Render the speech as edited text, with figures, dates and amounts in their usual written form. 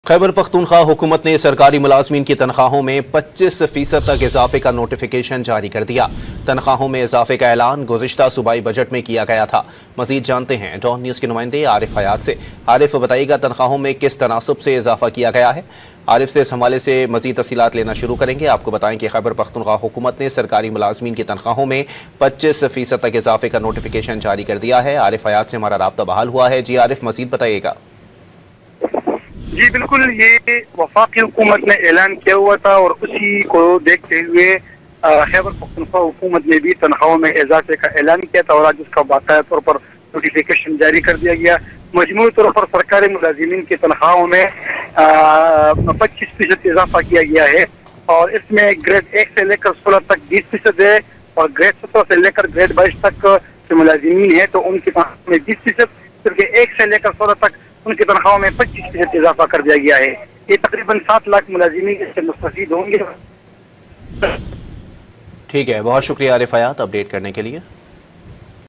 खैबर पख्तूनख्वा हुकूमत ने सरकारी मुलाजमीन की तनख्वाहों में 25% तक इजाफे का नोटिफिकेशन जारी कर दिया। तनख्वाहों में इजाफे का ऐलान गुज़िश्ता सूबाई बजट में किया गया था। मजीद जानते हैं डॉन न्यूज़ के नुमाइंदे आरिफ हयात से। आरिफ, बताइएगा तनख्वाहों में किस तनासब से इजाफा किया गया है। आरिफ से इस हवाले से मजीद तफसीलात लेना शुरू करेंगे। आपको बताएं कि खैबर पख्तूनख्वा हुकूमत ने सरकारी मुलाजमीन की तनख्वाहों में 25% तक इजाफे का नोटिफिकेशन जारी कर दिया है। आरिफ हयात से हमारा राब्ता बहाल हुआ है। जी आरिफ, मजीद बताइएगा। जी बिल्कुल, ये वफाकी हुकूमत ने ऐलान किया हुआ था और उसी को देखते हुए खैबर पख्तूनख्वा हुकूमत ने भी तनख्वाहों में इजाफे का ऐलान किया था और आज उसका बाकायदा तौर पर नोटिफिकेशन जारी कर दिया गया। मजमूई तौर पर सरकारी मुलाजिमीन की तनख्वाहों में 25% इजाफा किया गया है और इसमें ग्रेड 1 से लेकर 16 तक 20% है और ग्रेड 17 से लेकर ग्रेड 22 तक जो मुलाजिमीन है तो उनकी तनख्वाह में 20%, जबकि 1 से लेकर 16 तक उनकी तनख्वाहों में 25% इजाफा कर दिया गया है। ये तकरीबन 7 लाख मुलाजिमीन इससे मुस्तफीद होंगे। ठीक है, बहुत शुक्रिया आरिफ हयात अपडेट करने के लिए।